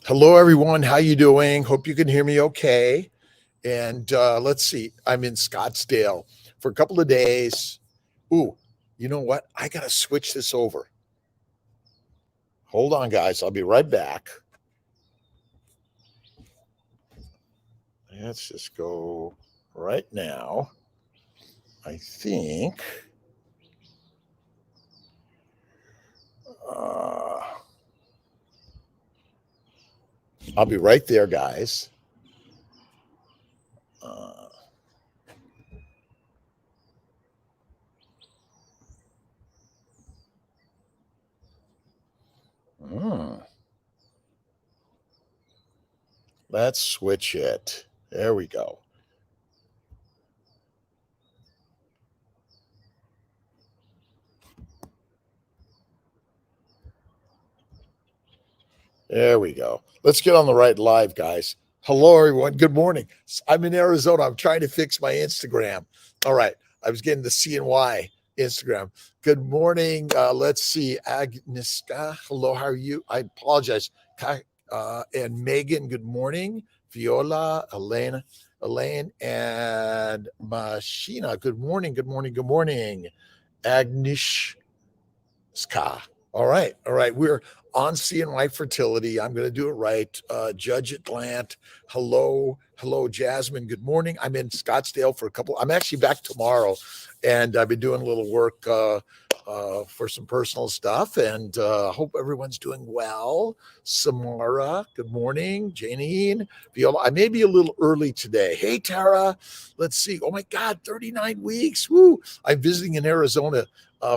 Hello, everyone. How you doing? Hope you can hear me okay. And let's see. I'm in Scottsdale for a couple of days. Ooh, you know what? I got to switch this over. Hold on, guys. I'll be right back. Let's just go right now. I think. Uh, I'll be right there, guys. Uh, hmm. Let's switch it. There we go. There we go. Let's get on the right live, guys. Hello, everyone. Good morning. I'm in Arizona. I'm trying to fix my Instagram. All right. I was getting the CNY Instagram. Good morning. Let's see. Agnieszka. Hello. How are you? I apologize. And Megan. Good morning. Viola, Elaine, and Mashina. Good morning. Good morning. Good morning. Agnieszka. All right. All right. We're on CNY Fertility. I'm going to do it right. Judge Atlant. Hello. Hello, Jasmine. Good morning. I'm in Scottsdale for a couple. I'm actually back tomorrow, and I've been doing a little work for some personal stuff, and hope everyone's doing well. Samara, good morning. Janine, Viola. I may be a little early today. Hey, Tara. Let's see. Oh, my God, 39 weeks. Woo. I'm visiting in Arizona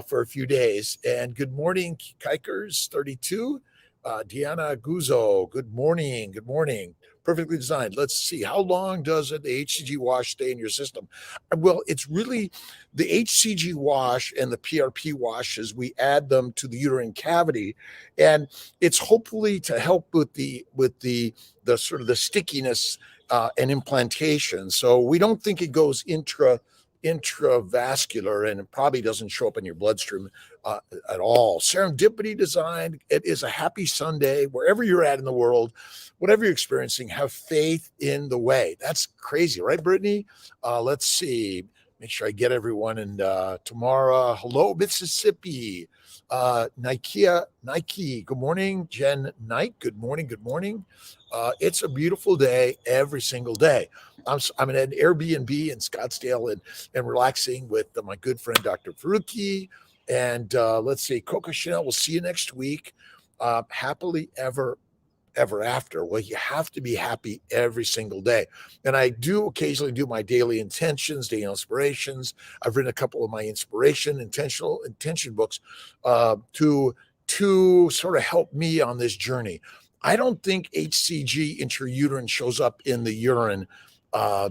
for a few days. And good morning, Kikers 32. Deanna Guzzo, good morning. Good morning. Perfectly designed. Let's see. How long does the HCG wash stay in your system? Well, it's really the HCG wash and the PRP washes. We add them to the uterine cavity, and it's hopefully to help with the sort of the stickiness and implantation. So we don't think it goes intravascular, and it probably doesn't show up in your bloodstream at all. Serendipity designed. It is a happy Sunday wherever you're at in the world, whatever you're experiencing. Have faith in the way. That's crazy, right, Brittany? Let's see. Make sure I get everyone. And tomorrow, hello, Mississippi. Nike. Good morning, Jen Knight. Good morning. Good morning. It's a beautiful day every single day. I'm in an Airbnb in Scottsdale and relaxing with my good friend, Dr. Faruqi. And let's see, Coco Chanel, we'll see you next week. Happily ever after. Well, you have to be happy every single day. And I do occasionally do my daily intentions, daily inspirations. I've written a couple of my intention books to sort of help me on this journey. I don't think HCG intrauterine shows up in the urine uh,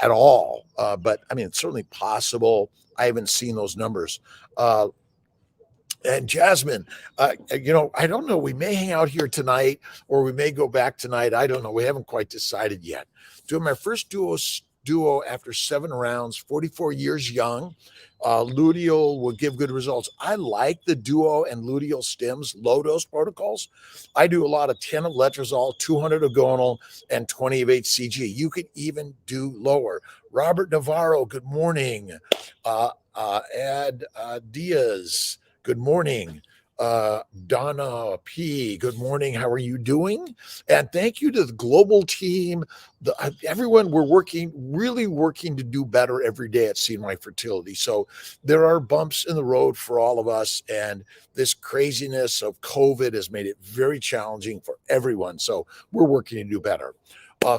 at all. But I mean, it's certainly possible. I haven't seen those numbers. And Jasmine, I don't know. We may hang out here tonight or we may go back tonight. I don't know. We haven't quite decided yet. Doing my first duo after 7 rounds, 44 years young. Luteal will give good results. I like the duo and luteal stems, low dose protocols. I do a lot of 10 of letrozole, 200 of gonal, and 20 of HCG. You could even do lower. Robert Navarro, good morning. Ad Diaz, good morning. Donna P, good morning. How are you doing? And thank you to the global team. Everyone, we're really working to do better every day at CNY Fertility. So there are bumps in the road for all of us. And this craziness of COVID has made it very challenging for everyone. So we're working to do better.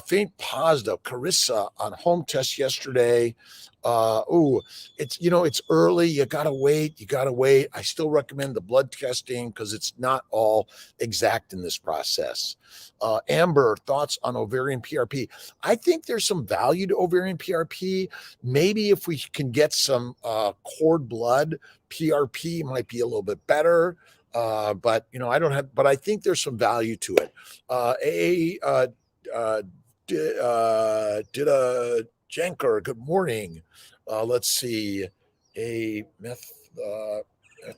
Faint positive, Carissa on home test yesterday. It's early. You gotta wait. I still recommend the blood testing because it's not all exact in this process. Amber, thoughts on ovarian PRP? I think there's some value to ovarian PRP. Maybe if we can get some cord blood, PRP might be a little bit better. But I don't have. But I think there's some value to it. Did a Janker, good morning. Let's see. A meth.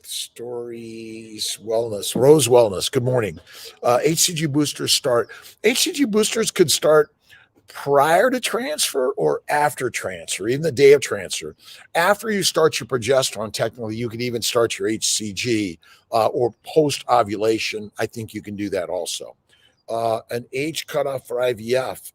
Stories Wellness, Rose Wellness. Good morning. HCG boosters start. HCG boosters could start prior to transfer or after transfer, even the day of transfer. After you start your progesterone, technically, you could even start your HCG or post ovulation. I think you can do that also. An age cutoff for IVF.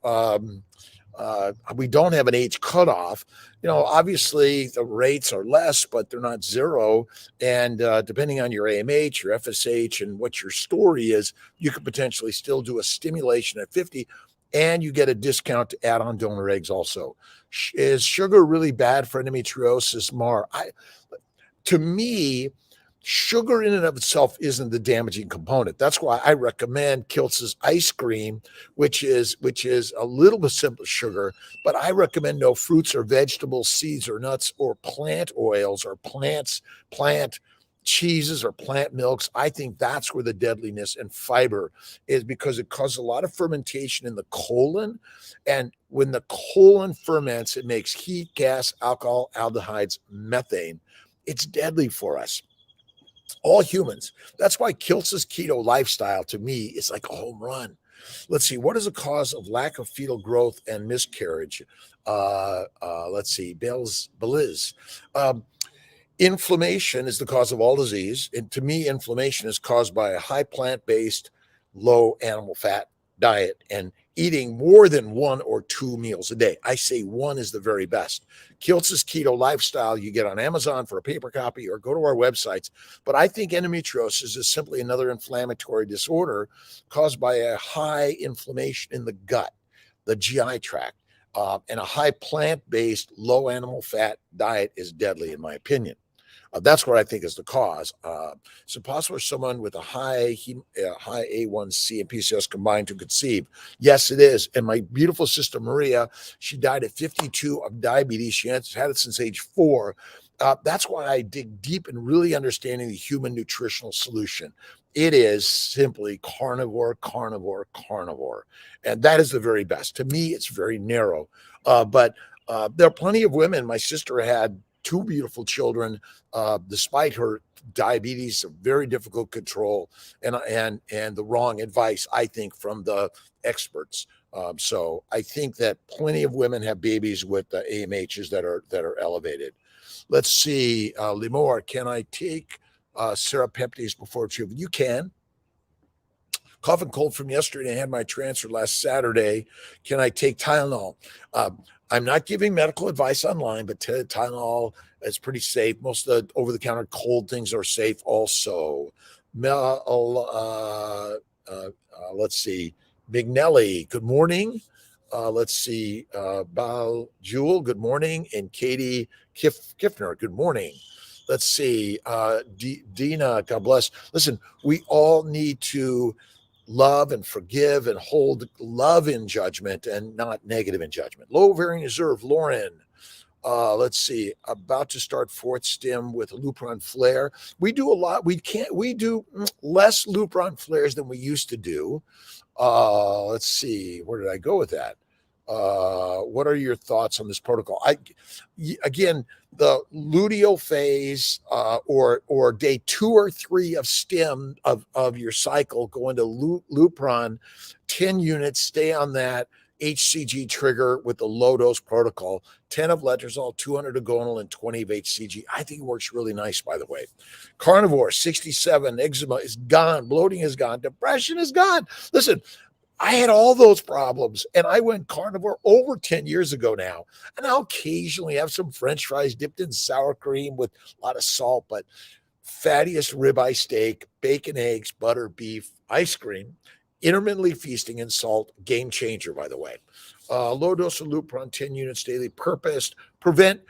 We don't have an age cutoff. Obviously the rates are less, but they're not zero. And depending on your AMH, your FSH, and what your story is, you could potentially still do a stimulation at 50, and you get a discount to add on donor eggs also. Is sugar really bad for endometriosis, Mar? To me, sugar in and of itself isn't the damaging component. That's why I recommend Kiltz's ice cream, which is a little bit simple sugar, but I recommend no fruits or vegetables, seeds or nuts or plant oils or plant cheeses or plant milks. I think that's where the deadliness and fiber is, because it causes a lot of fermentation in the colon. And when the colon ferments, it makes heat, gas, alcohol, aldehydes, methane. It's deadly for us, all humans. That's why Kiltz's keto lifestyle to me is like a home run. Let's see, what is the cause of lack of fetal growth and miscarriage? Let's see, Beliz. Inflammation is the cause of all disease. And to me, inflammation is caused by a high plant-based, low animal fat diet and eating more than 1 or 2 meals a day. I say 1 is the very best. Kiltz's keto lifestyle you get on Amazon for a paper copy, or go to our websites. But I think endometriosis is simply another inflammatory disorder caused by a high inflammation in the gut, the GI tract. And a high plant-based, low animal fat diet is deadly, in my opinion. That's what I think is the cause. Is it possible for someone with a high A1C and PCOS combined to conceive? Yes, it is. And my beautiful sister Maria, she died at 52 of diabetes. She had it since age 4. That's why I dig deep in really understanding the human nutritional solution. It is simply carnivore, carnivore, carnivore. And that is the very best. To me, it's very narrow. But there are plenty of women. My sister had 2 beautiful children, despite her diabetes, a very difficult control, and the wrong advice, I think, from the experts. So I think that plenty of women have babies with AMHs that are elevated. Let's see, Limor, can I take serapeptase before treatment? You can. Cough and cold from yesterday. I had my transfer last Saturday. Can I take Tylenol? I'm not giving medical advice online, but Tylenol is pretty safe. Most of the over-the-counter cold things are safe also. Let's see. Mignelli, good morning. Let's see. Jewel, good morning. And Katie Kiffner, good morning. Let's see. Dina, God bless. Listen, we all need to love and forgive and hold love in judgment and not negative in judgment. Low ovarian reserve, Lauren. Let's see, about to start 4th stim with a Lupron flare. We do a lot. We do less Lupron flares than we used to do. Let's see, where did I go with that? What are your thoughts on this protocol? Again, the luteal phase or day 2 or 3 of stim of your cycle, go into Lupron, 10 units, stay on that HCG trigger with the low dose protocol, 10 of letrozole, 200 of gonal, and 20 of HCG. I think it works really nice, by the way. Carnivore, 67, eczema is gone, bloating is gone, depression is gone. Listen, I had all those problems, and I went carnivore over 10 years ago now. And I'll occasionally have some French fries dipped in sour cream with a lot of salt, but fattiest ribeye steak, bacon, eggs, butter, beef, ice cream, intermittently feasting, and salt, game changer, by the way. Low dose of Lupron, 10 units daily, purposed, prevent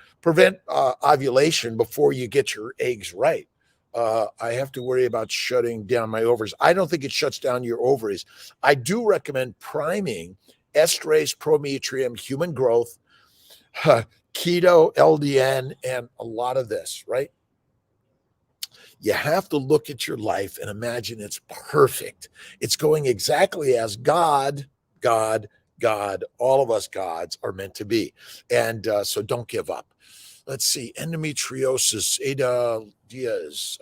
ovulation before you get your eggs right. I have to worry about shutting down my ovaries. I don't think it shuts down your ovaries. I do recommend priming estrase, prometrium, human growth, keto, LDN, and a lot of this, right? You have to look at your life and imagine it's perfect. It's going exactly as God, all of us gods are meant to be. And so don't give up. Let's see, endometriosis. Ada Diaz.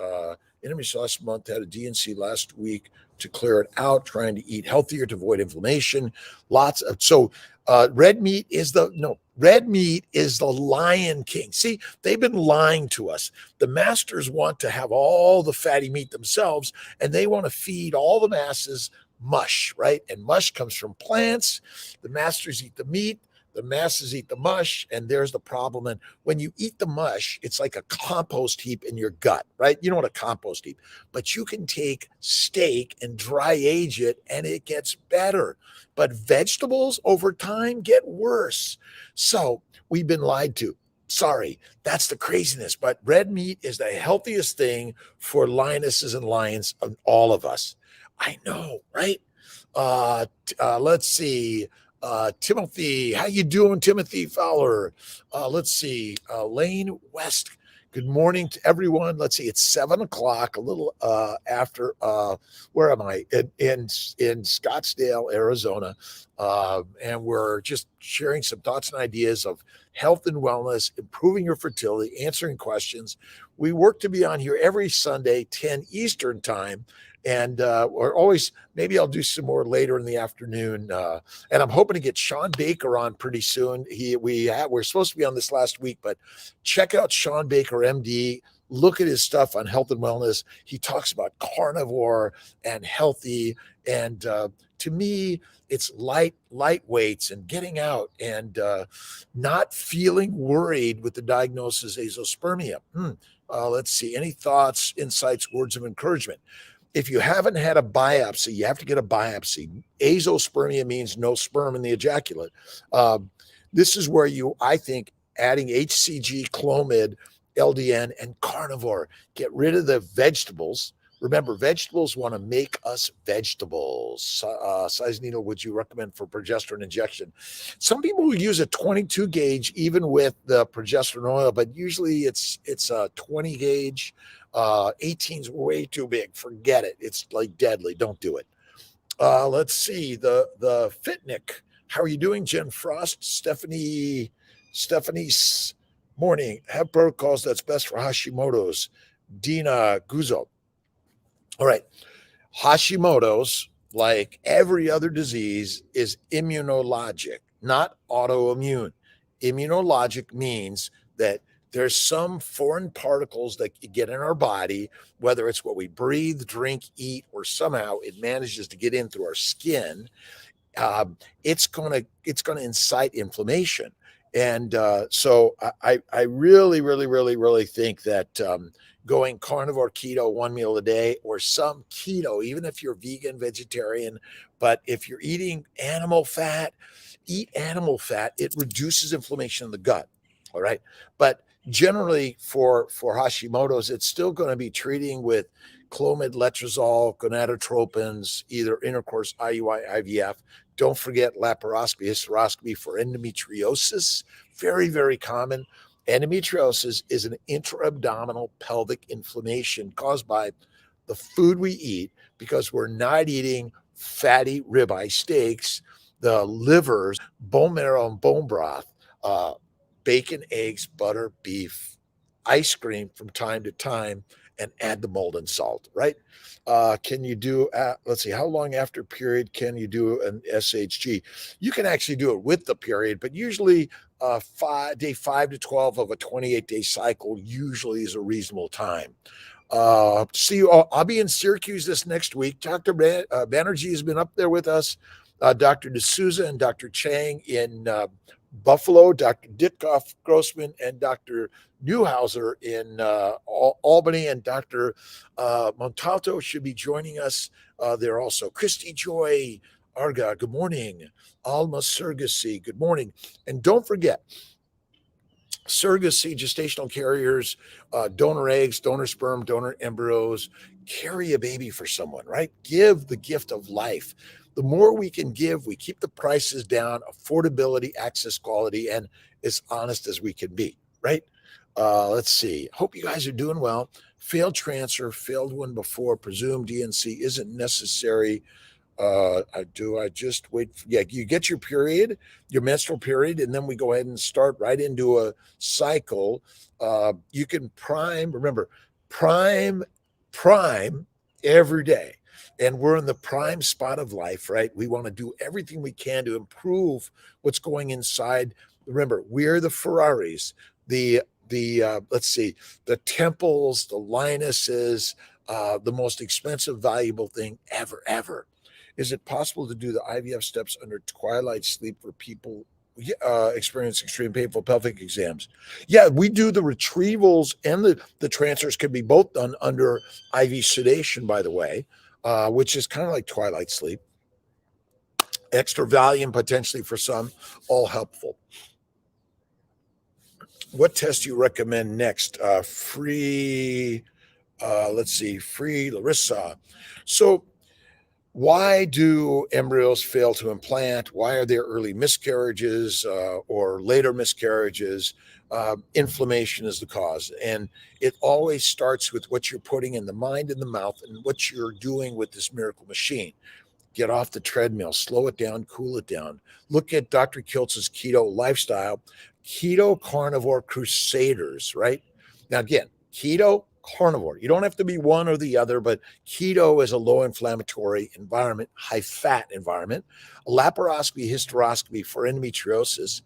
Endometriosis last month, had a DNC last week to clear it out, trying to eat healthier to avoid inflammation. Red meat is the lion king. See, they've been lying to us. The masters want to have all the fatty meat themselves, and they want to feed all the masses mush, right? And mush comes from plants. The masters eat the meat, the masses eat the mush, and there's the problem. And when you eat the mush, it's like a compost heap in your gut, right? You know what a compost heap, but you can take steak and dry age it and it gets better. But vegetables over time get worse. So we've been lied to. Sorry, that's the craziness. But red meat is the healthiest thing for lionesses and lions of all of us. I know, right? Let's see. Timothy, how you doing, Timothy Fowler? Let's see. Lane West. Good morning to everyone. Let's see. It's 7 o'clock, a little after. Where am I? In Scottsdale, Arizona, and we're just sharing some thoughts and ideas of health and wellness, improving your fertility, answering questions. We work to be on here every Sunday, 10 Eastern time. And we're always, maybe I'll do some more later in the afternoon. And I'm hoping to get Sean Baker on pretty soon. We're supposed to be on this last week, but check out Sean Baker, MD. Look at his stuff on health and wellness. He talks about carnivore and healthy. And to me, it's lightweights and getting out and not feeling worried with the diagnosis azoospermia. Let's see. Any thoughts, insights, words of encouragement? If you haven't had a biopsy, you have to get a biopsy. Azoospermia means no sperm in the ejaculate. This is where I think, adding HCG, Clomid, LDN, and carnivore, get rid of the vegetables. Remember, vegetables want to make us vegetables. Size needle would you recommend for progesterone injection? Some people will use a 22 gauge even with the progesterone oil, but usually it's a 20 gauge. 18's way too big. Forget it. It's like deadly. Don't do it. Let's see. The Fitnick. How are you doing, Jen Frost? Stephanie's morning. Have protocols that's best for Hashimoto's. Dina Guzzo. All right. Hashimoto's, like every other disease, is immunologic, not autoimmune. Immunologic means that there's some foreign particles that get in our body, whether it's what we breathe, drink, eat, or somehow it manages to get in through our skin. It's gonna incite inflammation. And so I really, really, really, really think that going carnivore, keto, one meal a day, or some keto, even if you're vegan, vegetarian, but if you're eating animal fat, eat animal fat. It reduces inflammation in the gut. All right. But generally for Hashimoto's, it's still going to be treating with Clomid, letrozole, gonadotropins, either intercourse, IUI, IVF. Don't forget laparoscopy, hysteroscopy for endometriosis. Very, very common. Endometriosis is an intra-abdominal pelvic inflammation caused by the food we eat because we're not eating fatty ribeye steaks, the livers, bone marrow and bone broth, bacon, eggs, butter, beef, ice cream from time to time, and add the mold and salt, right? Can you do, let's see, how long after period can you do an SHG? You can actually do it with the period, but usually day 5 to 12 of a 28-day cycle usually is a reasonable time. See you all. I'll be in Syracuse this next week. Dr. Banerjee has been up there with us. Dr. D'Souza and Dr. Chang in Buffalo, Dr. Ditkoff Grossman and Dr. Newhauser in Albany, and Dr. Montalto should be joining us there also. Christy Joy Arga, good morning. Alma Surrogacy, good morning. And don't forget, surrogacy, gestational carriers, donor eggs, donor sperm, donor embryos, carry a baby for someone, right? Give the gift of life. The more we can give, we keep the prices down, affordability, access, quality, and as honest as we can be, right? Let's see. Hope you guys are doing well. Failed transfer, failed one before, presumed DNC isn't necessary. I just wait? Yeah, you get your period, your menstrual period, and then we go ahead and start right into a cycle. You can prime, remember, prime, prime every day. And we're in the prime spot of life, right? We want to do everything we can to improve what's going inside. Remember, we're the Ferraris, the let's see, the temples, the lionesses, the most expensive, valuable thing ever. Is it possible to do the IVF steps under twilight sleep for people experience extreme painful pelvic exams? Yeah, we do the retrievals and the transfers can be both done under IV sedation, by the way, which is kind of like twilight sleep. Extra Valium potentially for some, all helpful. What test do you recommend next? Let's see, free Larissa. So why do embryos fail to implant? Why are there early miscarriages or later miscarriages? Inflammation is the cause. And it always starts with what you're putting in the mind and the mouth and what you're doing with this miracle machine. Get off the treadmill, slow it down, cool it down. Look at Dr. Kiltz's keto lifestyle, keto carnivore crusaders, right? Now, again, keto carnivore. You don't have to be one or the other, but keto is a low inflammatory environment, high fat environment. Laparoscopy, hysteroscopy for endometriosis.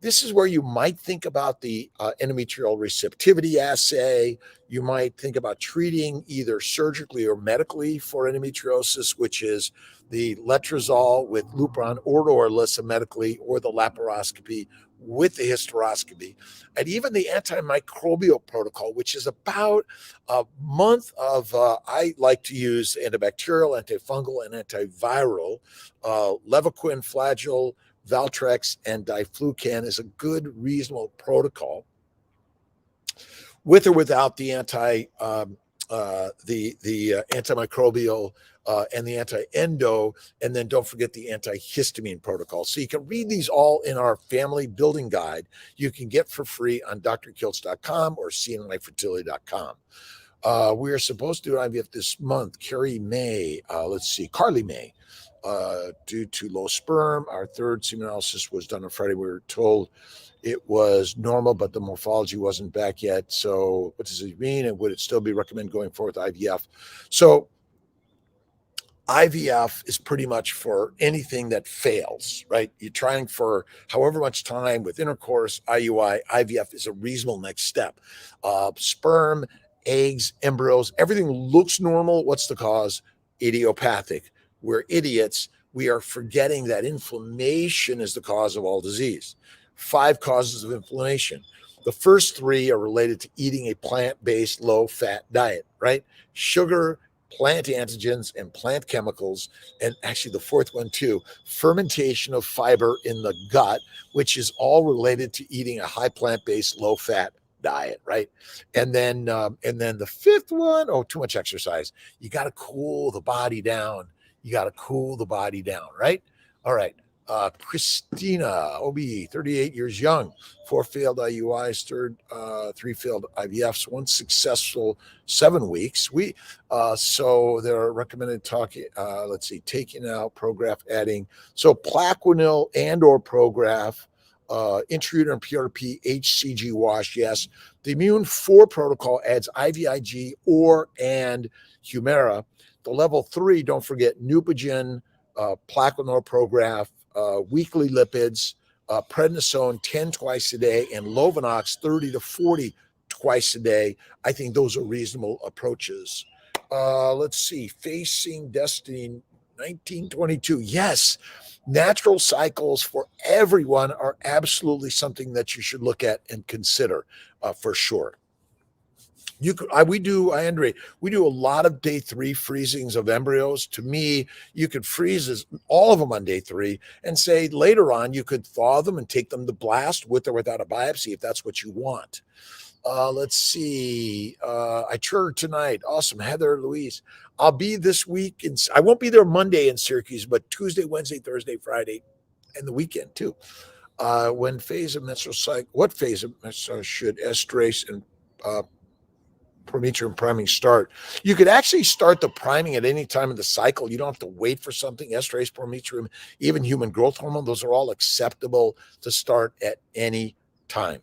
This is where you might think about the endometrial receptivity assay. You might think about treating either surgically or medically for endometriosis, which is the letrozole with Lupron or Orlissa medically, or the laparoscopy with the hysteroscopy, and even the antimicrobial protocol, which is about a month of, I like to use antibacterial, antifungal, and antiviral, Levaquin, Flagyl, Valtrex, and Diflucan is a good, reasonable protocol, with or without the antimicrobial and the anti-endo, and then don't forget the antihistamine protocol. So you can read these all in our family building guide. You can get for free on drkiltz.com or cnlifertility.com. We are supposed to do IVF this month. Carly May, due to low sperm. Our third semen analysis was done on Friday. We were told it was normal, but the morphology wasn't back yet. So what does it mean? And would it still be recommended going forward with IVF? So IVF is pretty much for anything that fails, right? You're trying for however much time with intercourse, IUI, IVF is a reasonable next step. Sperm, eggs, embryos, everything looks normal. What's the cause? Idiopathic. We're idiots. We are forgetting that inflammation is the cause of all disease. 5 causes of inflammation. The first 3 are related to eating a plant-based, low-fat diet, right? Sugar, plant antigens, and plant chemicals. And actually the 4th one too, fermentation of fiber in the gut, which is all related to eating a high plant-based, low-fat diet, right? And then the 5th one, too much exercise. You got to cool the body down. Right? All right. Christina, OB, 38 years young, 4 failed IUIs, 3 failed IVFs, 1 successful 7 weeks. So they're recommended taking out, Prograf, adding. So Plaquenil and or Prograf, intrauterine PRP, HCG wash, yes. The Immune 4 protocol adds IVIG and Humira. The level 3, don't forget Neupogen, Plaquenil, Prograf, weekly lipids, prednisone 10 twice a day, and Lovenox 30 to 40 twice a day. I think those are reasonable approaches. Let's see, Facing Destiny 1922. Yes, natural cycles for everyone are absolutely something that you should look at and consider for sure. We do a lot of day 3 freezings of embryos. To me, you could freeze all of them on day 3 and say later on you could thaw them and take them to blast with or without a biopsy if that's what you want. Let's see. I toured tonight. Awesome. Heather, Louise. I'll be this week. I won't be there Monday in Syracuse, but Tuesday, Wednesday, Thursday, Friday, and the weekend too. What phase of menstrual cycle should estrase and prometrium priming start? You could actually start the priming at any time in the cycle. You don't have to wait for something. Estrase, prometrium, even human growth hormone, those are all acceptable to start at any time.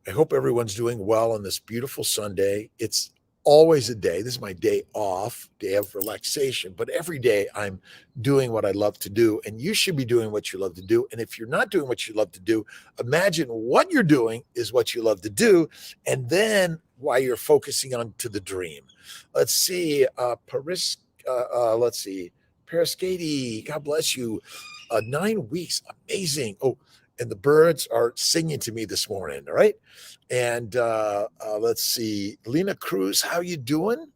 I hope everyone's doing well on this beautiful Sunday. It's always a day. This is my day off, day of relaxation, but every day I'm doing what I love to do, and you should be doing what you love to do. And if you're not doing what you love to do, imagine what you're doing is what you love to do, and then why you're focusing on to the dream. Let's see, let's see, Paraskady, God bless you. 9 weeks, amazing. Oh, and the birds are singing to me this morning, all right? And let's see, Lena Cruz, how you doing?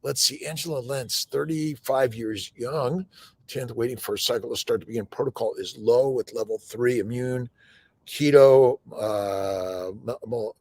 Let's see, Angela Lentz, 35 years young, 10th, waiting for a cycle to start to begin. Protocol is low with level 3 immune, keto,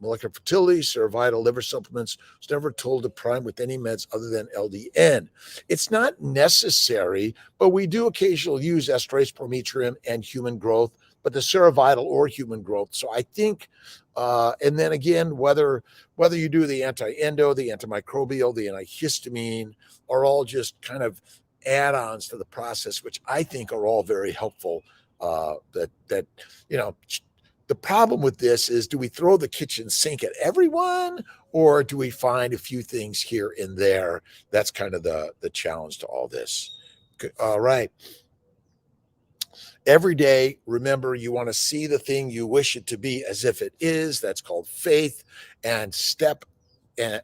molecular fertility, Survival, liver supplements. Was never told to prime with any meds other than LDN. It's not necessary, but we do occasionally use estrase, prometrium, and human growth, but the Survival or human growth. So I think, and then again, whether you do the anti-endo, the antimicrobial, the antihistamine, are all just kind of add-ons to the process, which I think are all very helpful. That you know. The problem with this is, do we throw the kitchen sink at everyone, or do we find a few things here and there? That's kind of the challenge to all this. All right. Every day, remember, you want to see the thing you wish it to be as if it is. That's called faith, and step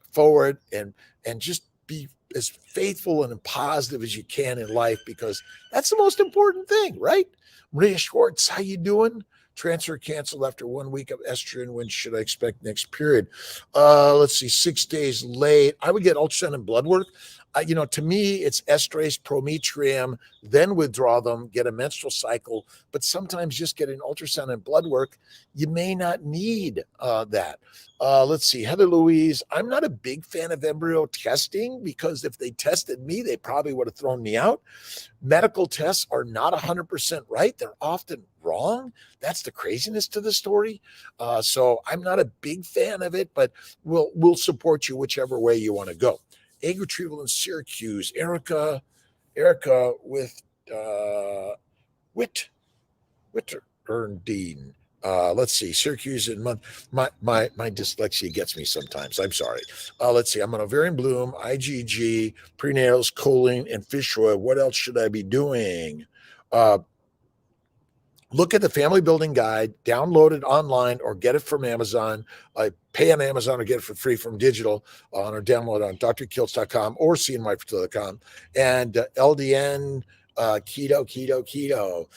forward and just be as faithful and positive as you can in life, because that's the most important thing, right? Maria Schwartz, how you doing? Transfer canceled after 1 week of estrogen. When should I expect next period? Let's see, 6 days late. I would get ultrasound and blood work. To me, it's estrase, prometrium, then withdraw them, get a menstrual cycle. But sometimes just getting ultrasound and blood work, you may not need that. Let's see, Heather Louise, I'm not a big fan of embryo testing, because if they tested me, they probably would have thrown me out. Medical tests are not 100% right. They're often wrong. That's the craziness to the story. So I'm not a big fan of it, but we'll support you whichever way you want to go. Egg retrieval in Syracuse. Erica with Witterdine. Let's see, Syracuse and my dyslexia gets me sometimes. I'm sorry. Let's see. I'm on ovarian bloom, IgG, prenatals, choline, and fish oil. What else should I be doing? Look at the Family Building Guide, download it online or get it from Amazon. Pay on Amazon or get it for free from digital or download it on drkiltz.com or cnmyfertility.com. And LDN, keto,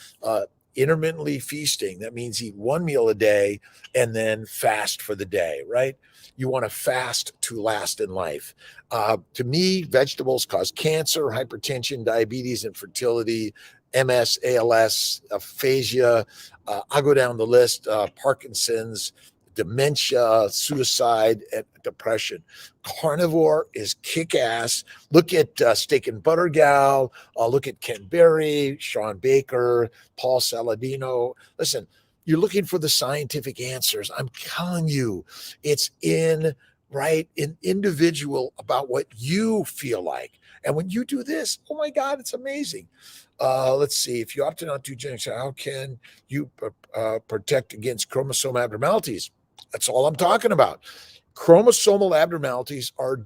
intermittently feasting. That means eat one meal a day and then fast for the day, right? You want to fast to last in life. To me, vegetables cause cancer, hypertension, diabetes, infertility, MS, ALS, aphasia. I'll go down the list. Parkinson's, dementia, suicide, and depression. Carnivore is kick-ass. Look at Steak and Butter Gal. Look at Ken Berry, Sean Baker, Paul Saladino. Listen, you're looking for the scientific answers. I'm telling you, it's individual about what you feel like. And when you do this, oh my God, it's amazing. Let's see. If you opt not to genetics, how can you protect against chromosome abnormalities? That's all I'm talking about. Chromosomal abnormalities are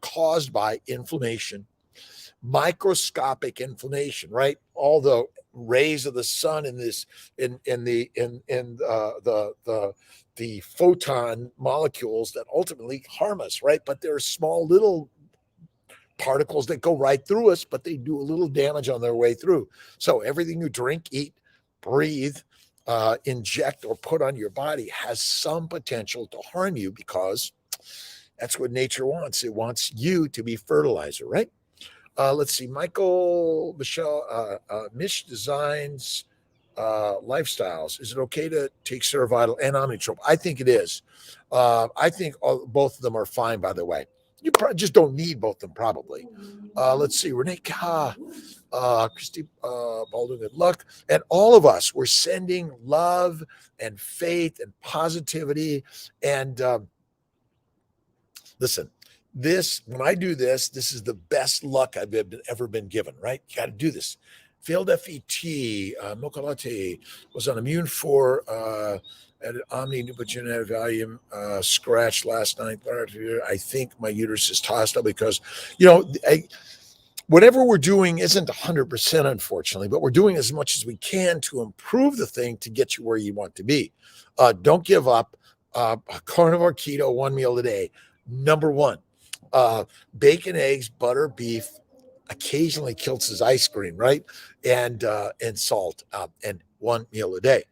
caused by inflammation, microscopic inflammation, right? All the rays of the sun in the photon molecules that ultimately harm us, right? But there are small little particles that go right through us, but they do a little damage on their way through. So everything you drink, eat, breathe, inject, or put on your body has some potential to harm you, because that's what nature wants. It wants you to be fertilizer, right? Let's see, Michelle, Mish Designs, lifestyles. Is it okay to take Survival and Omnitrope? I think it is. I think both of them are fine, by the way. You just don't need both of them, probably. Let's see, Renee Ka, Christy Baldwin, good luck. And all of us, we're sending love and faith and positivity. And Listen, when I do this, this is the best luck I've ever been given, right? You got to do this. Failed FET, Mokalate was on immune for at Omni Nubigenetic Valium scratch last night. I think my uterus is tossed up because, whatever we're doing isn't 100%, unfortunately, but we're doing as much as we can to improve the thing to get you where you want to be. Don't give up. Carnivore keto, 1 meal a day. Number one, bacon, eggs, butter, beef, occasionally Kiltz's ice cream, right? And salt, and 1 meal a day.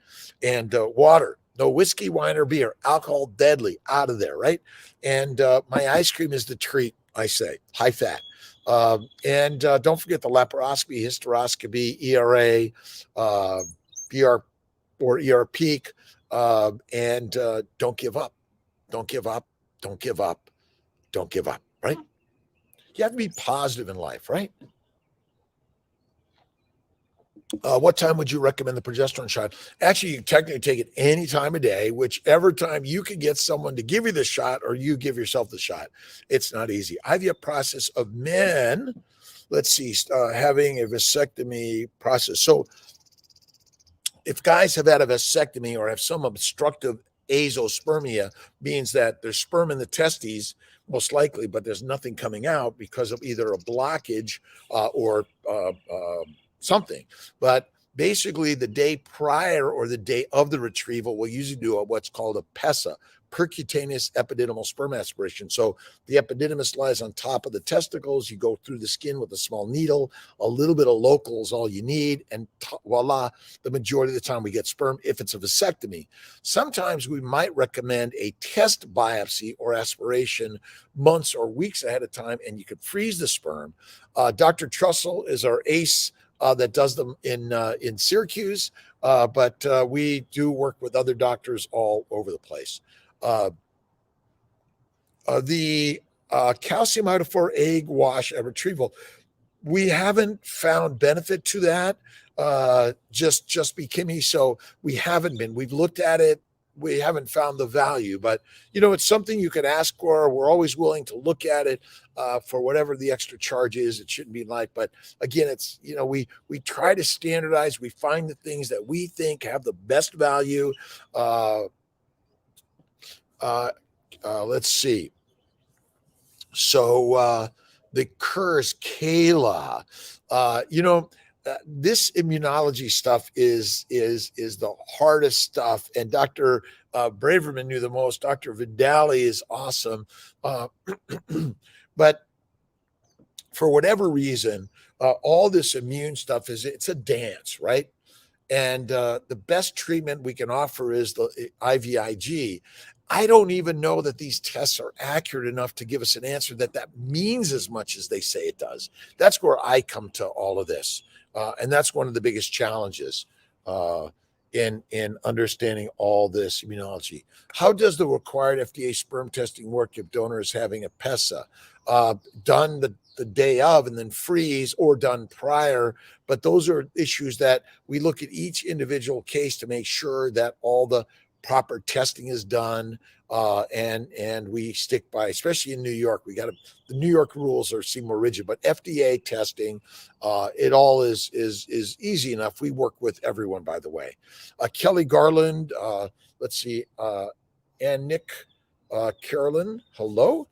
And water, no whiskey, wine, or beer. Alcohol, deadly, out of there, right? And my ice cream is the treat, I say, high fat. And don't forget the laparoscopy, hysteroscopy, ERA, BR or ER peak, and don't give up. Don't give up. Don't give up. Don't give up, right? You have to be positive in life, right? What time would you recommend the progesterone shot? Actually, you can technically take it any time of day, whichever time you can get someone to give you the shot or you give yourself the shot. It's not easy. IVF process of men, let's see, having a vasectomy process. So if guys have had a vasectomy or have some obstructive azoospermia, means that there's sperm in the testes, most likely, but there's nothing coming out because of either a blockage or something. But basically, the day prior or the day of the retrieval, we'll usually do what's called a PESA, percutaneous epididymal sperm aspiration. So the epididymis lies on top of the testicles. You go through the skin with a small needle. A little bit of local is all you need, and voila, the majority of the time we get sperm if it's a vasectomy. Sometimes we might recommend a test biopsy or aspiration months or weeks ahead of time, and you could freeze the sperm. Dr. Trussell is our ace that does them in Syracuse, but we do work with other doctors all over the place. The calcium iodophore egg wash at retrieval, we haven't found benefit to that. Just be Kimmy. So we haven't been. We've looked at it. We haven't found the value, but it's something you could ask for. We're always willing to look at it for whatever the extra charge is. It shouldn't be like, but again, it's we try to standardize. We find the things that we think have the best value. Let's see. So the Kurz Kayla, this immunology stuff is the hardest stuff, and Dr. Braverman knew the most. Dr. Vidali is awesome, but for whatever reason, all this immune stuff it's a dance, right? And the best treatment we can offer is the IVIG. I don't even know that these tests are accurate enough to give us an answer that means as much as they say it does. That's where I come to all of this. And that's one of the biggest challenges in understanding all this immunology. How does the required FDA sperm testing work if donor is having a PESA? Done the day of and then freeze, or done prior. But those are issues that we look at each individual case to make sure that all the proper testing is done, and we stick by, especially in New York. The New York rules seem more rigid, but FDA testing, it all is easy enough. We work with everyone, by the way. Kelly Garland, let's see, and Nick Carolyn, hello.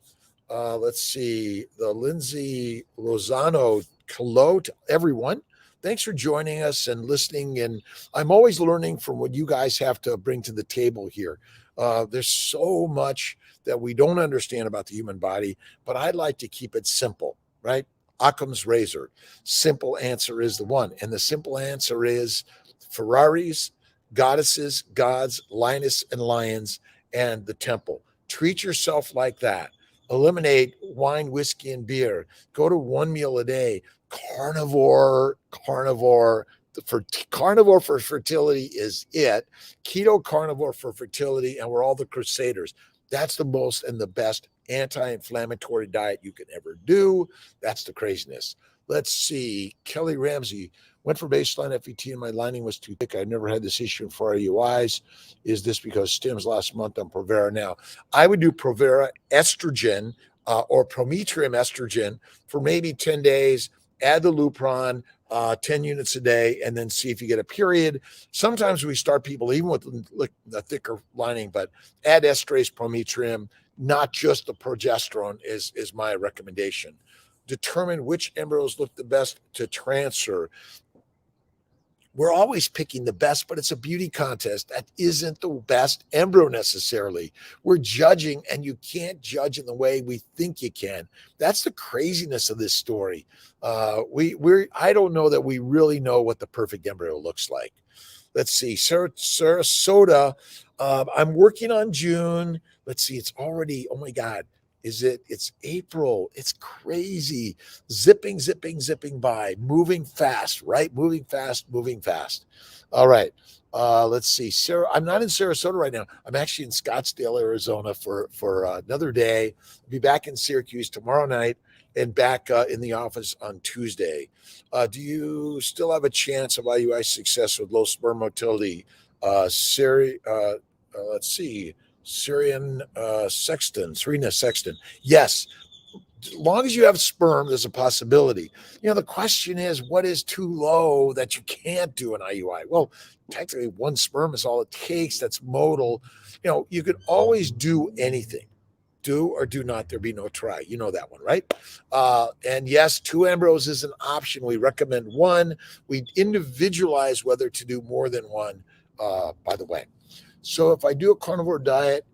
Let's see, the Lindsay Lozano, hello to everyone. Thanks for joining us and listening. And I'm always learning from what you guys have to bring to the table here. There's so much that we don't understand about the human body, but I'd like to keep it simple, right? Occam's razor. Simple answer is the one. And the simple answer is Ferraris, goddesses, gods, lioness and lions, and the temple. Treat yourself like that. Eliminate wine, whiskey, and beer. Go to 1 meal a day. Carnivore for fertility is it. Keto carnivore for fertility, and we're all the crusaders. That's the most and the best anti-inflammatory diet you can ever do. That's the craziness. Let's see. Kelly Ramsey, Went for baseline FET and my lining was too thick. I never had this issue for IUIs. Is this because stims last month on Provera now? I would do Provera estrogen or Prometrium estrogen for maybe 10 days, add the Lupron, 10 units a day, and then see if you get a period. Sometimes we start people even with a thicker lining, but add estrase Prometrium, not just the progesterone is my recommendation. Determine which embryos look the best to transfer. We're always picking the best, but it's a beauty contest. That isn't the best embryo necessarily. We're judging, and you can't judge in the way we think you can. That's the craziness of this story. I don't know that we really know what the perfect embryo looks like. Let's see, Sarasota. I'm working on June. Let's see, it's already, oh my God. It's April. It's crazy. Zipping by, moving fast, right? Moving fast. All right. Let's see. I'm not in Sarasota right now. I'm actually in Scottsdale, Arizona for another day. I'll be back in Syracuse tomorrow night and back in the office on Tuesday. Do you still have a chance of IUI success with low sperm motility? Let's see. Serena Sexton. Yes. As long as you have sperm, there's a possibility. The question is, what is too low that you can't do an IUI? Well, technically, one sperm is all it takes. That's modal. You could always do anything. Do or do not, there be no try. You know that one, right? And yes, 2 embryos is an option. We recommend 1. We individualize whether to do more than 1, by the way. So if I do a carnivore diet,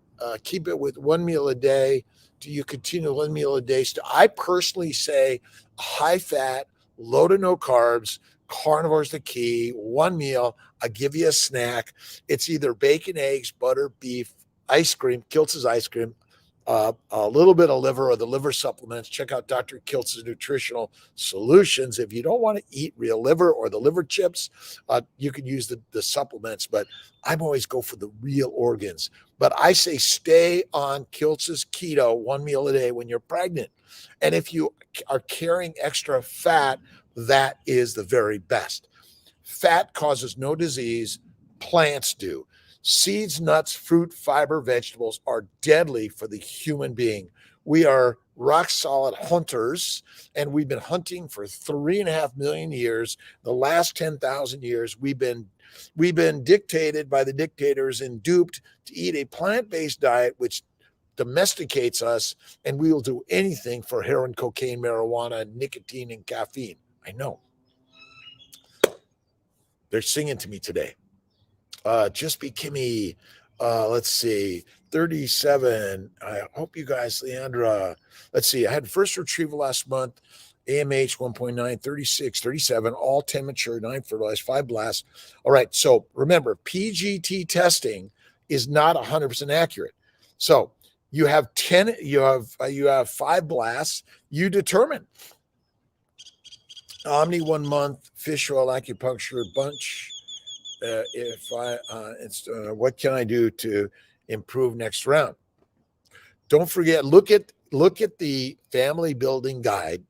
keep it with 1 meal a day. Do you continue 1 meal a day? So I personally say high fat, low to no carbs, carnivore is the key. 1 meal, I give you a snack. It's either bacon, eggs, butter, beef, ice cream, Kiltz's ice cream, a little bit of liver or the liver supplements. Check out Dr. Kiltz's nutritional solutions. If you don't want to eat real liver or the liver chips, you can use the supplements, but I'm always go for the real organs. But I say stay on Kiltz's keto 1 meal a day when you're pregnant. And if you are carrying extra fat, that is the very best. Fat causes no disease. Plants do. Seeds, nuts, fruit, fiber, vegetables are deadly for the human being. We are rock solid hunters, and we've been hunting for 3.5 million years. The last 10,000 years, we've been dictated by the dictators and duped to eat a plant-based diet, which domesticates us, and we will do anything for heroin, cocaine, marijuana, nicotine, and caffeine. I know. They're singing to me today. Just be Kimmy. Let's see, 37. I hope you guys, Leandra. Let's see. I had first retrieval last month. AMH 1.9, 36, 37, all 10 mature, 9 fertilized, 5 blasts. All right. So remember, PGT testing is not 100% accurate. So you have 10, you have 5 blasts. You determine Omni 1 month, fish oil, acupuncture, bunch. What can I do to improve next round? Don't forget, look at the family building guide.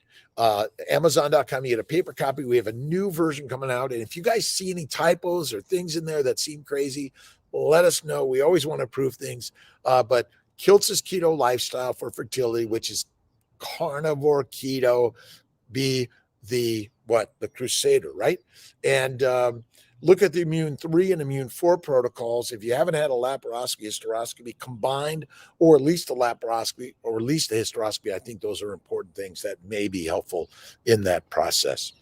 Amazon.com, you get a paper copy. We have a new version coming out. And if you guys see any typos or things in there that seem crazy, let us know. We always want to improve things. But Kiltz's keto lifestyle for fertility, which is carnivore keto, be the crusader, right? And look at the Immune 3 and Immune 4 protocols. If you haven't had a laparoscopy, hysteroscopy combined, or at least a laparoscopy, or at least a hysteroscopy, I think those are important things that may be helpful in that process.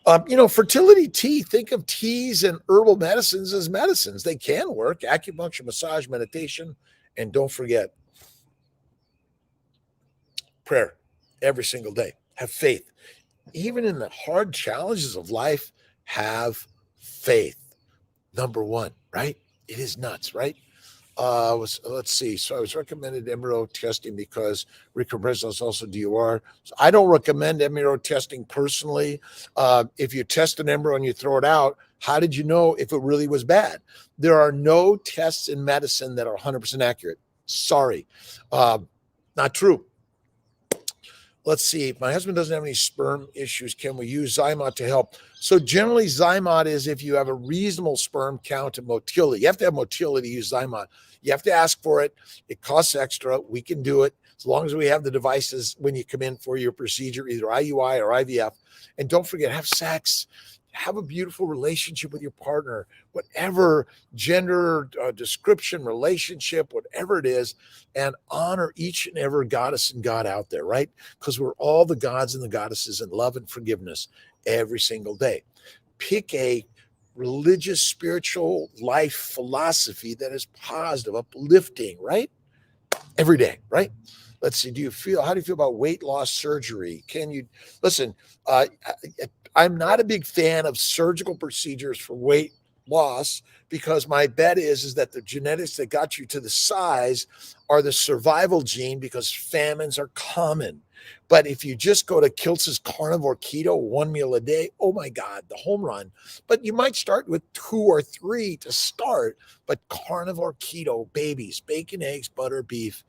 Fertility tea, think of teas and herbal medicines as medicines. They can work. Acupuncture, massage, meditation, and don't forget prayer every single day. Have faith. Even in the hard challenges of life, have faith. Number 1, right? It is nuts, right? Let's see. So I was recommended embryo testing because recompression is also DUR. So I don't recommend embryo testing personally. If you test an embryo and you throw it out, how did you know if it really was bad? There are no tests in medicine that are 100% accurate. Sorry. Not true. let's see, if my husband doesn't have any sperm issues, can we use Zymot to help? So generally Zymot is if you have a reasonable sperm count and motility. You have to have motility to use Zymot. You have to ask for it. It costs extra. We can do it as long as we have the devices when you come in for your procedure, either IUI or IVF. And don't forget, have sex. Have a beautiful relationship with your partner, whatever gender description, relationship, whatever it is, and honor each and every goddess and god out there, right? Because we're all the gods and the goddesses in love and forgiveness every single day. Pick a religious, spiritual life philosophy that is positive, uplifting, right? Every day, right? Let's see. How do you feel about weight loss surgery? Can you listen? I'm not a big fan of surgical procedures for weight loss because my bet is that the genetics that got you to the size are the survival gene because famines are common. But if you just go to Kiltz's carnivore keto, one meal a day, oh my God, the home run. But you might start with 2 or 3 to start, but carnivore keto, babies, bacon, eggs, butter, beef.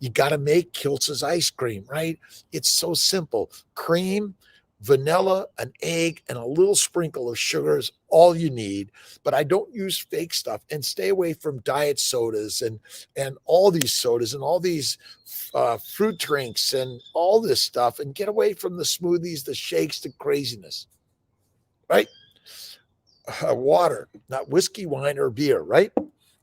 You got to make Kiltz's ice cream, right? It's so simple. Cream, vanilla, an egg, and a little sprinkle of sugar is all you need. But I don't use fake stuff, and stay away from diet sodas and all these sodas and all these fruit drinks and all this stuff, and get away from the smoothies, the shakes, the craziness, right? Water, not whiskey, wine, or beer, right?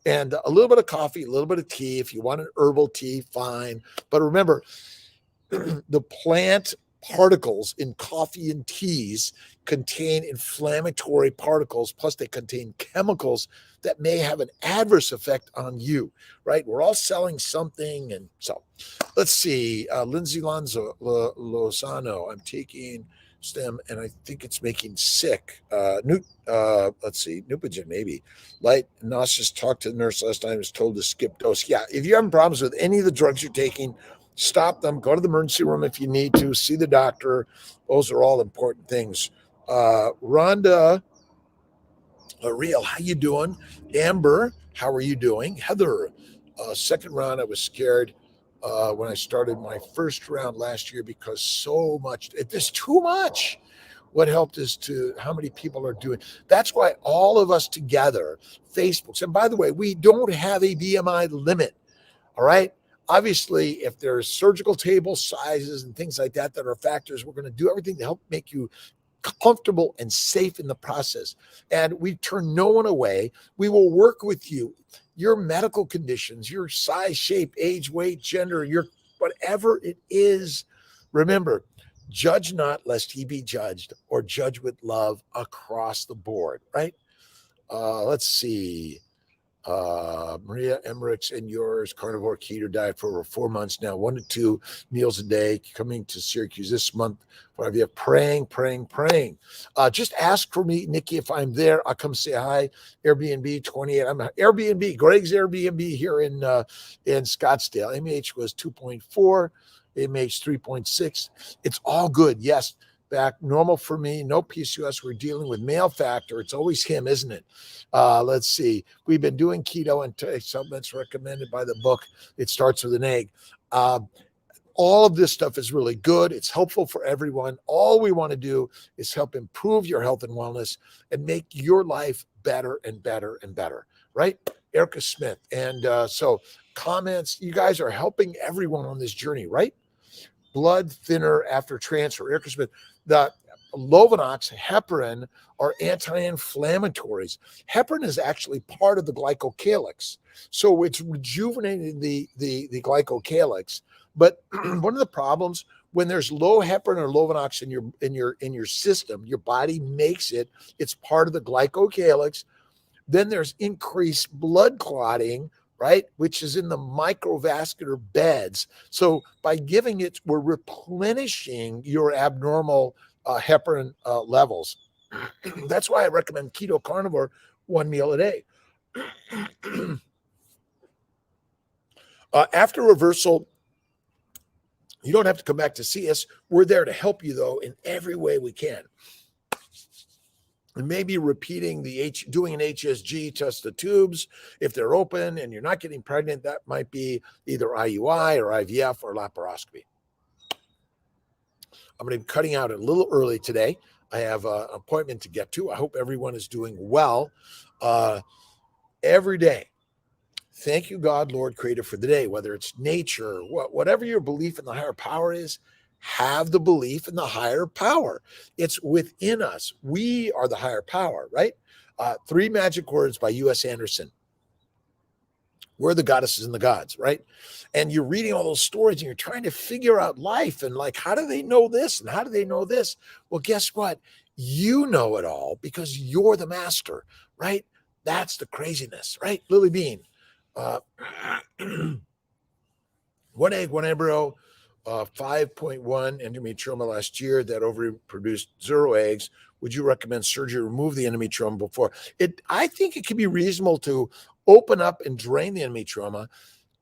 And a little bit of coffee, a little bit of tea. If you want an herbal tea, fine. But remember, the plant particles in coffee and teas contain inflammatory particles, plus they contain chemicals that may have an adverse effect on you, right? We're all selling something. And so let's see. Lindsay Lozano, I'm taking stem and I think it's making sick. Let's see, Neupogen maybe. Light nauseous. Talked to the nurse last time, was told to skip dose. Yeah, if you're having problems with any of the drugs you're taking, stop them. Go to the emergency room if you need to. See the doctor. Those are all important things. Rhonda, Real, how you doing? Amber, how are you doing? Heather, second round, I was scared when I started my first round last year because so much, there's too much. What helped is to how many people are doing. That's why all of us together, Facebooks, and by the way, we don't have a BMI limit. All right. Obviously, if there's surgical table sizes and things like that that are factors, we're going to do everything to help make you comfortable and safe in the process. And we turn no one away. We will work with you. Your medical conditions, your size, shape, age, weight, gender, your whatever it is. Remember, judge not lest he be judged, or judge with love across the board, right? Let's see. Maria Emmerich's and yours, carnivore keto diet for over 4 months now, 1 to 2 meals a day, coming to Syracuse this month. Whatever you have, praying. Just ask for me, Nikki, if I'm there. I'll come say hi. Airbnb 28. I'm Airbnb, Greg's Airbnb here in Scottsdale. MH was 2.4, MH 3.6. It's all good. Yes. Back normal for me, no PCOS. We're dealing with male factor. It's always him, isn't it? Let's see. We've been doing keto and supplements recommended by the book. It starts with an egg. All of this stuff is really good. It's helpful for everyone. All we want to do is help improve your health and wellness and make your life better and better and better, right? Erica Smith. And so comments, you guys are helping everyone on this journey, right? Blood thinner after transfer. Erica Smith, the Lovenox, heparin are anti-inflammatories. Heparin is actually part of the glycocalyx. So it's rejuvenating the glycocalyx. But one of the problems when there's low heparin or Lovenox in your system, your body makes it, it's part of the glycocalyx. Then there's increased blood clotting, right, which is in the microvascular beds. So by giving it, we're replenishing your abnormal heparin levels. That's why I recommend keto carnivore 1 meal a day. After reversal, you don't have to come back to see us. We're there to help you, though, in every way we can. And maybe repeating doing an HSG, test the tubes. If they're open and you're not getting pregnant, that might be either IUI or IVF or laparoscopy. I'm going to be cutting out a little early today. I have an appointment to get to. I hope everyone is doing well. Every day, thank you, God, Lord, Creator, for the day, whether it's nature, whatever your belief in the higher power is, have the belief in the higher power. It's within us. We are the higher power, right? Three magic words by U.S. Anderson. We're the goddesses and the gods, right? And you're reading all those stories and you're trying to figure out life and like, how do they know this? And how do they know this? Well, guess what? You know it all because you're the master, right? That's the craziness, right? Lily Bean, one egg, one embryo, 5.1 endometrioma last year that overproduced 0 eggs. Would you recommend surgery to remove the endometrioma before it? I think it can be reasonable to open up and drain the endometrioma.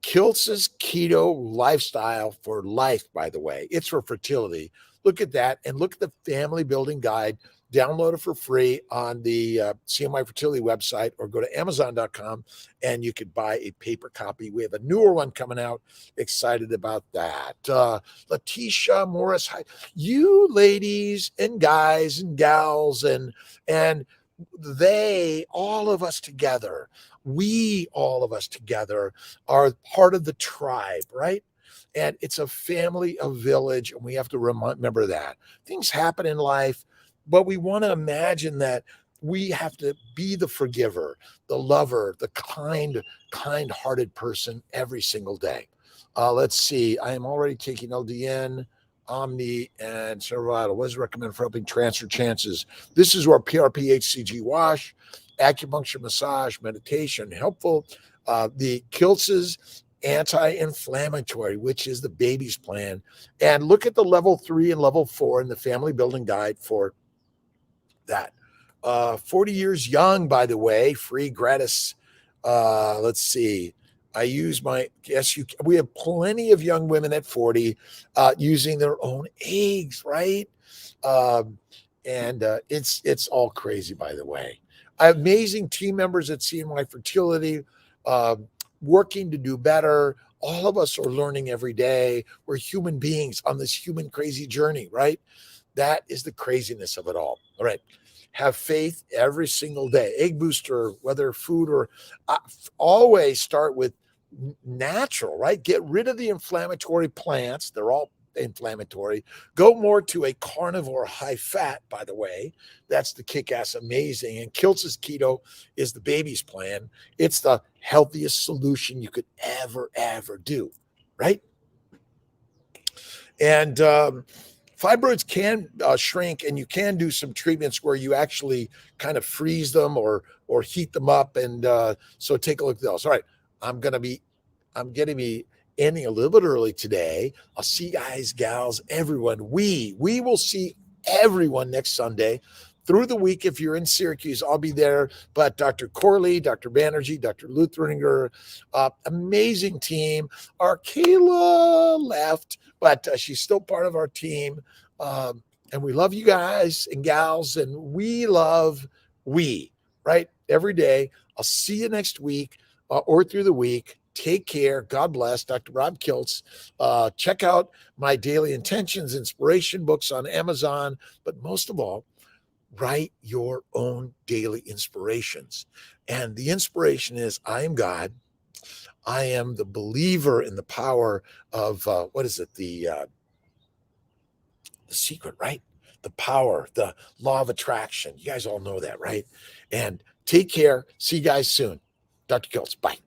Kiltz's keto lifestyle for life, by the way, it's for fertility. Look at that and look at the family building guide. Download it for free on the CMI Fertility website or go to Amazon.com and you could buy a paper copy. We have a newer one coming out. Excited about that. Letitia Morris, hi. You ladies and guys and gals and they, all of us together, we, all of us together are part of the tribe, right? And it's a family, a village, and we have to remember that. Things happen in life, but we want to imagine that we have to be the forgiver, the lover, the kind-hearted person every single day. Let's see. I am already taking LDN, Omni, and Survival. What is recommended for helping transfer chances? This is where PRP, HCG wash, acupuncture, massage, meditation, helpful. The Kiltz's anti-inflammatory, which is the baby's plan. And look at the level 3 and level 4 in the family building guide for that. 40 years young, by the way, free gratis. Let's see. I use my, yes, we have plenty of young women at 40 using their own eggs, right? It's all crazy, by the way. I have amazing team members at CNY Fertility, working to do better. All of us are learning every day. We're human beings on this human crazy journey, right? That is the craziness of it all. All right. Have faith every single day. Egg booster, whether food or always start with natural, right? Get rid of the inflammatory plants. They're all inflammatory. Go more to a carnivore high fat, by the way. That's the kick-ass amazing. And Kiltz's keto is the baby's plan. It's the healthiest solution you could ever do, right? And fibroids can shrink, and you can do some treatments where you actually kind of freeze them or heat them up. And so take a look at those. All right, I'm going to be ending a little bit early today. I'll see you guys, gals, everyone. We will see everyone next Sunday. Through the week, if you're in Syracuse, I'll be there. But Dr. Corley, Dr. Banerjee, Dr. Luthringer, amazing team. Our Kayla left, but she's still part of our team. And we love you guys and gals, and right? Every day. I'll see you next week or through the week. Take care. God bless. Dr. Rob Kiltz. Check out my Daily Intentions, inspiration books on Amazon. But most of all, write your own daily inspirations. And the inspiration is, I am God. I am the believer in the power of, the secret, right? The power, the law of attraction. You guys all know that, right? And take care. See you guys soon. Dr. Kiltz. Bye.